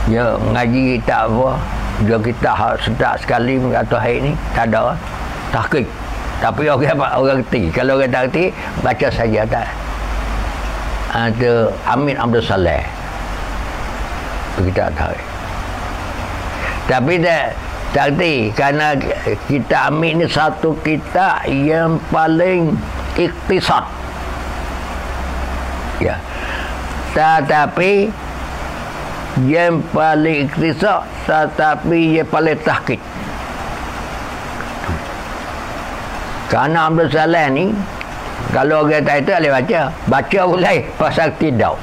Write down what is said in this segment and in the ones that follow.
Ya, ngaji kita apa? Dia kita sedap sekali mengatakan hari ni, tak ada. Tahqiq. Tapi orang reti. Kalau orang tak reti, baca saja tak. Ada Amin Abdul Saleh. Kita tahu. Tapi tak reti. Kerana kita Amin ni satu kitab yang paling iktisad. Ya. Tetapi yang paling iktisad, tetapi yang paling tahqiq. Kerana Abdul Saleh ni, kalau orang tak itu boleh baca. Baca boleh, pasal tidak.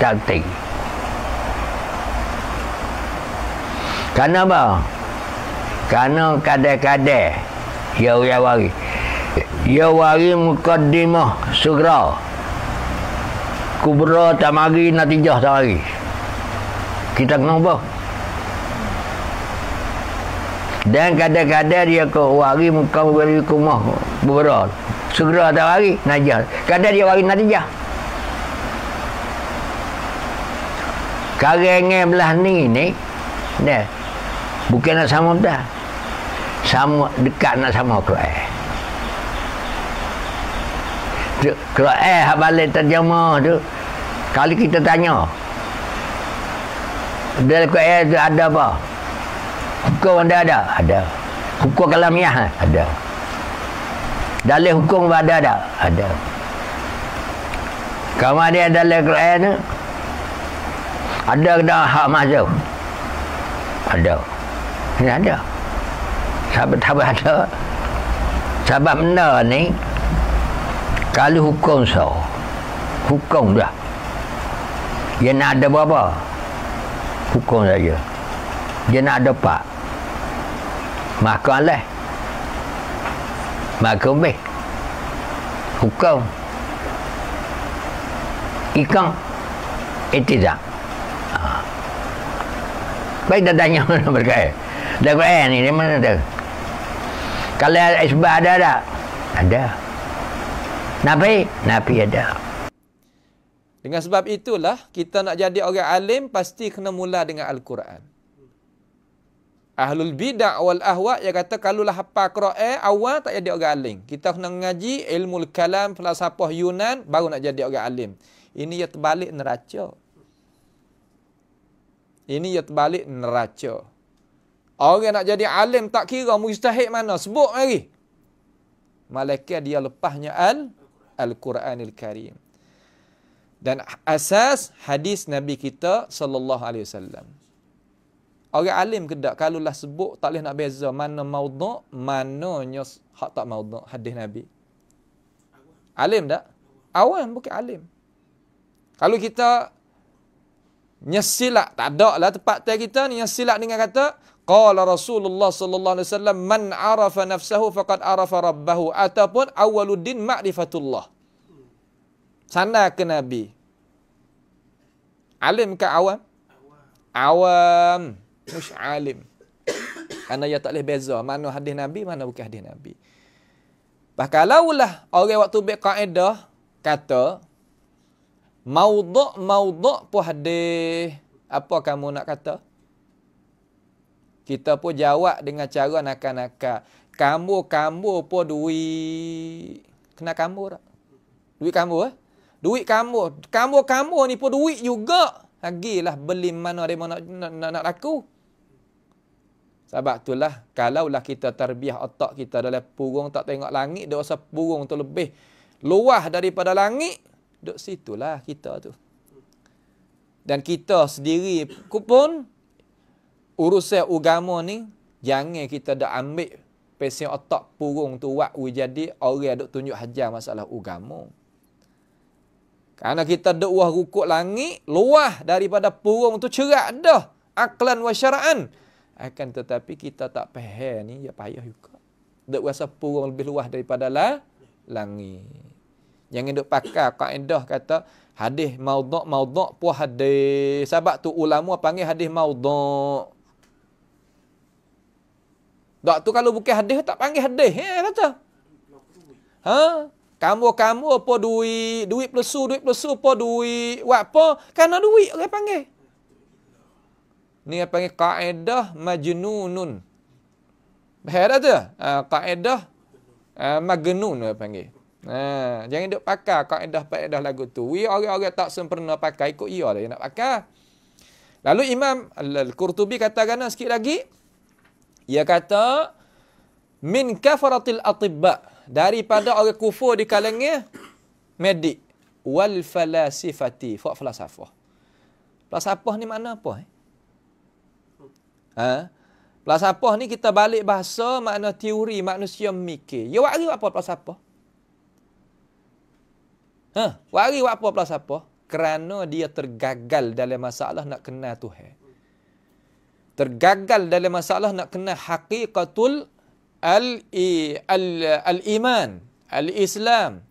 Tak tinggi. Kerana apa? Kerana kadang-kadang ya wari. Ya wari mukaddimah sugra. Kubra tak mari, natijah tak mari. Kita kena apa? Dan kadang-kadang dia ke wari muka beri kumah kubra. Sugra tak mari, najah. Kadang dia wari natijah. Karengan belah ni dah. Bukan nak sama dah. Sama dekat nak sama Quran. Quran hak balik terjemah tu. Kali kita tanya. Dalam Quran tu ada apa? Hukum ada? Ada. Hukum kalamiah ada. Dalil hukum ada? Ada. Kemudian dalam Quran tu ada dah hak mazhab. Ada. Ini ada. Sahabat ada. Sebab benda ni kalau hukum hukum dah. Dia nak ada berapa? Hukum saja. Dia nak ada pak. Maka lah. Maka lebih. Hukum. Ikang. Itizak. Baik dah tanya mana berkait. Dah Quran ni, di mana tu? Kalau isbah ada tak? Ada. Nabi ada. Dengan sebab itulah, kita nak jadi orang alim, pasti kena mula dengan Al-Quran. Ahlul bid'ah wal ahwa' yang kata, kalulah hafal Quran, awal tak jadi orang alim. Kita kena mengaji ilmu kalam, falsafah Yunan, baru nak jadi orang alim. Ini ya terbalik neraca. Ini ya terbalik neraca. Orang nak jadi alim tak kira mujtahid mana, sebut mari. Malaikat dia lepasnya Al-Quranil Karim. Dan asas hadis Nabi kita sallallahu alaihi wasallam. Orang alim ke tak, kalaulah sebut tak boleh nak beza mana maudhu', mananya hak tak maudhu' hadis Nabi. Alim tak? Awam bukan alim. Kalau kita nyesilak, tak ada lah tempat kita ni nyesilak dengan kata qala Rasulullah sallallahu alaihi wasallam man arafa nafsahu faqad arafa rabbahu, ataupun awwaluddin ma'rifatullah. Sana ke Nabi. Alim ke awam? Awam. Mush alim. Kerana dia tak boleh beza mana hadis Nabi, mana bukan hadis Nabi. Bahkan kalaulah orang waktu ambil kaedah kata maudhu' pun hadis, apa kamu nak kata? Kita pun jawab dengan cara nakal-nakal. Kamu pun duit. Kena kamu tak? Duit kamu Duit kamu. Kamu ni pun duit juga. Lagilah beli mana dia nak laku. Sebab itulah, kalaulah kita terbiah otak kita dalam burung tak tengok langit, dia rasa burung tu lebih luas daripada langit, duduk situlah kita tu. Dan kita sendiri pun, urusan agama ni, jangan kita dah ambil pesen otak burung tu buat jadi orang duk tunjuk hajar masalah agama. Kerana kita duk wah rukuk langit, luah daripada burung tu cerak dah. Aklan wa syara'an. Akan tetapi kita tak faham ni, ya payah juga. Duk rasa burung lebih luas daripada langit. Jangan duk pakai kaedah kata, hadis maudhu' pun hadis. Sebab tu ulama panggil hadis maudhu'. Dok tu kalau bukan hadis tak panggil hadis. Kata. Ha? Kamu apa duit pelesu apa duit. Buat apa? Kerana duit orang panggil. Ni orang panggil kaedah majnunun. Bahaya tu? Kaedah majnun orang panggil. Jangan duk pakai kaedah lagu tu. Orang-orang tak sempurna pakai, ikut ia dia nak pakai. Lalu Imam Al-Qurtubi katakan sikit lagi. Ia kata, min kafaratil atibba. Daripada orang kufur di kalangan medik. Wal falasifati. Fak falsafah. Falsafah ni makna apa? Falsafah ni kita balik bahasa makna teori manusia mikir. Ya wak hari apa falsafah? Wak hari apa falsafah? Kerana dia tergagal dalam masalah nak kenal Tuhan. Tergagal dalam masalah nak kenal haqiqatul al-iman, al-Islam.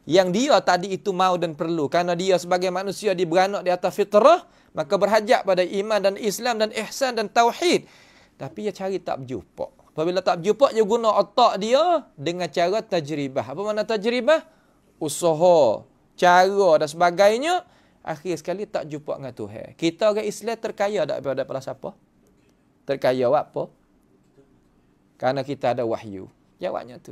Yang dia tadi itu mau dan perlu. Kerana dia sebagai manusia dia beranak di atas fitrah, maka berhajat pada iman dan Islam dan ihsan dan tauhid. Tapi dia cari tak berjumpa. Apabila tak berjumpa, dia guna otak dia dengan cara tajribah. Apa makna tajribah? Usaha, cara dan sebagainya. Akhir sekali tak jumpa dengan Tuhan. Kita orang Islam terkaya daripada falsafah. Terkaya apa? Karena kita ada wahyu. Jawabnya tu.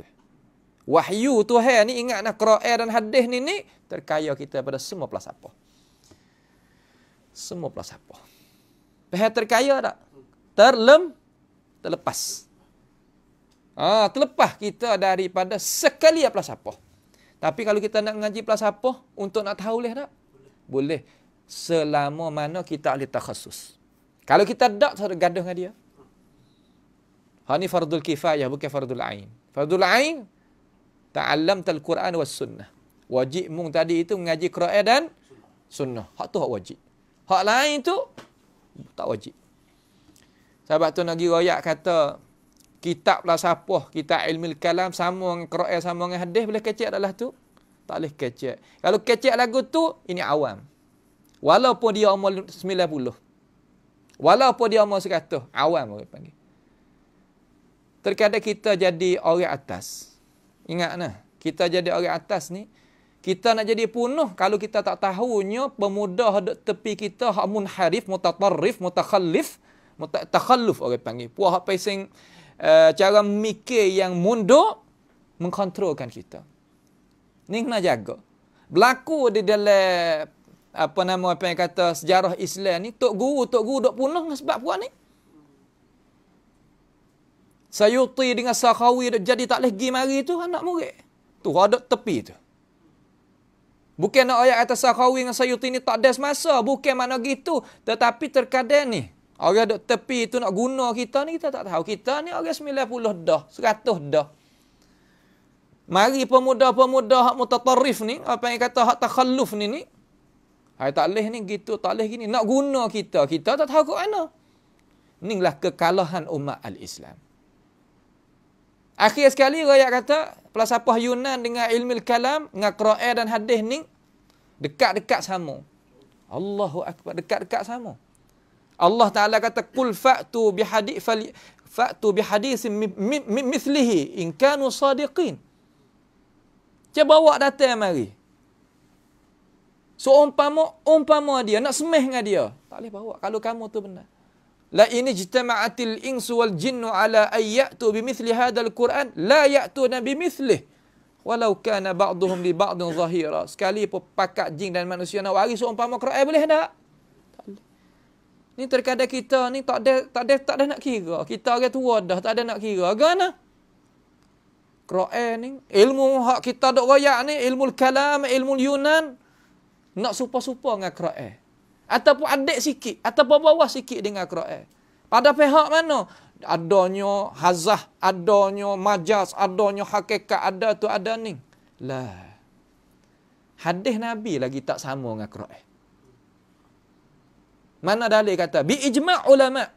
Wahyu Tuhan ni ingat nak Quran dan hadis ni terkaya kita pada semua falsafah. Semua falsafah. Faham terkaya tak? Terlepas. Terlepas kita daripada sekalian falsafah. Tapi kalau kita nak mengaji falsafah untuk nak tahu boleh tak? Boleh. Selama mana kita ahli takhasus. Kalau kita tak gaduh dengan dia. Ini fardul kifayah bukan fardul ain. Fardul ain ta'allamtal Quran was sunnah. Wajib mung tadi itu mengaji Quran dan sunnah. Hak tu hak wajib. Hak lain tu tak wajib. Sebab tu Nabi royak kata kitab falsafah, kitab ilmu kalam sama dengan Quran sama dengan hadis boleh kecek adalah tu? Tak boleh kecek. Kalau kecek lagu tu ini awam. Walaupun dia umur 90. Walaupun dia umur 100, awam orang panggil. Terkadang kita jadi orang atas. Ingat nah, kita jadi orang atas ni, kita nak jadi punuh kalau kita tak tahunya pemuda hadap tepi kita hak munharif, mutatarrif, mutakhallif, takhalluf orang panggil. Puah hak pesing cara mikir yang mundur mengkontrolkan kita. Ni kena jaga. Berlaku di dalam apa yang kata sejarah Islam ni, tok guru dok punah sebab puan ni. Sayuti dengan Sakhawi jadi tak boleh pergi mari tu anak murid. Tu ada tepi tu. Bukan nak ayat atas Sakhawi dengan Sayuti ni tak ada semasa, bukan makna gitu, tetapi terkadang ni orang dok tepi tu nak guna kita ni kita tak tahu. Kita ni orang 90 dah, 100 dah. Mari pemuda-pemuda hak mutatarrif ni, apa yang kata hak takhalluf ni, hai tak leh ni gitu, tak leh gini, nak guna kita. Kita tak tahu kat mana. Inilah kekalahan umat al-Islam. Akhir sekali rakyat kata, falsafah Yunan dengan ilmu kalam, dengan Quran dan hadis ni dekat-dekat sama. Allahu akbar, dekat-dekat sama. Allah Taala kata kul fa'tu bihaditsin mithlihi in kanu sadiqin. Cuba bawa datang mari. So umpama dia nak semeh dengan dia, tak boleh bawa kalau kamu tu benar. La in ijtama'atil insu wal jinnu ala ay ya'tu bimithli hadzal Qur'an la ya'tuna bimithlihi walau kana ba'dhum li ba'dhin zahira. Sekali pun pakat jin dan manusia nak waris seumpama Quran boleh tak? Tak boleh. Ni terkadang kita ni tak ada nak kira. Kita orang tua dah tak ada nak kira. Gana? Quran ni ilmu hak kita dok royak ni, ilmu kalam, ilmu Yunan nak supa-supa dengan Quran. Ataupun adik sikit, ataupun bawah sikit dengan Quran. Pada pihak mana? Adanya hazah, adanya majaz, adanya hakikat, ada tu ada ni. Lah. Hadis Nabi lagi tak sama dengan Quran. Mana dalil kata? Bi ijma' ulama.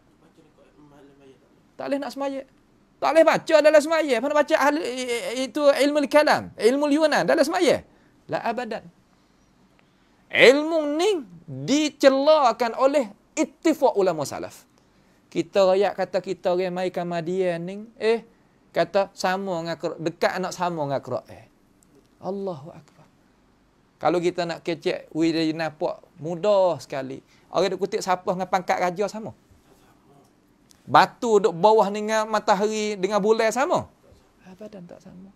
Tak boleh nak semaya. Tak boleh baca dalam semaya. Mana baca ahli itu ilmu kalam, ilmu Yunan dalam semaya? La abadan. Ilmu ni dicelakan oleh ittifaq ulama salaf. Kita rakyat kata kita orang mai Kamadian ni, kata sama dengan dekat anak sama dengan Quran. Allahu Akbar. Kalau kita nak kecek, dia nampak mudah sekali. Orang duk kutip siapa dengan pangkat raja sama? Batu duk bawah dengan matahari dengan bulan sama? Abadan tak sama.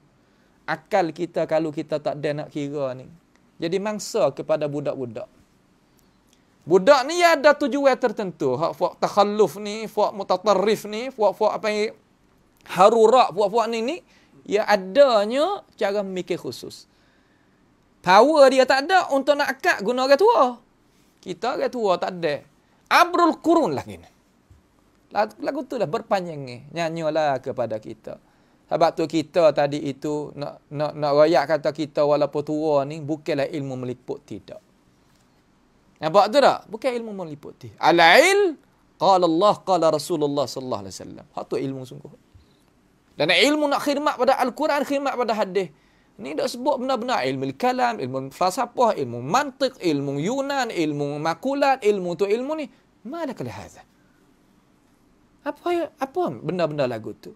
Akal kita kalau kita tak ada nak kira ni. Jadi mangsa kepada budak-budak. Budak ni ada tujuan tertentu. Hak takhalluf ni, hak mutatarrif ni, hak apa yang harurak, hak ni ya adanya cara memikir khusus. Power dia tak ada untuk nak akad guna orang tua. Kita orang tua tak ada. Abrul qurun lah gini. Lagu tu lah berpanjang nyanyilah kepada kita. Sebab tu kita tadi itu nak royak kata kita walaupun tua ni bukanlah ilmu meliput, tidak. Nampak tu tak? Bukan ilmu meliputi. Al-ilm qala Allah qala Rasulullah sallallahu alaihi wasallam. Hak tu ilmu sungguh. Dan ilmu nak khidmat pada Al-Quran, khidmat pada hadis. Ni dak sebut benar-benar ilmu kalam, ilmu falsafah, ilmu mantiq, ilmu Yunan, ilmu makulat, ilmu tu ilmu ni. Mana kali hadza? Apa benda-benda lagu tu?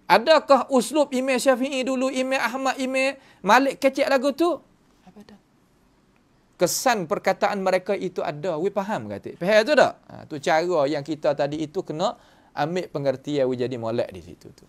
Adakah uslub Imam Syafi'i dulu, Imam Ahmad, Imam Malik kecek lagu tu? Abadan. Kesan perkataan mereka itu ada. We faham kata. Faham tu tak? Tu cara yang kita tadi itu kena ambil pengertian we jadi molek di situ tu.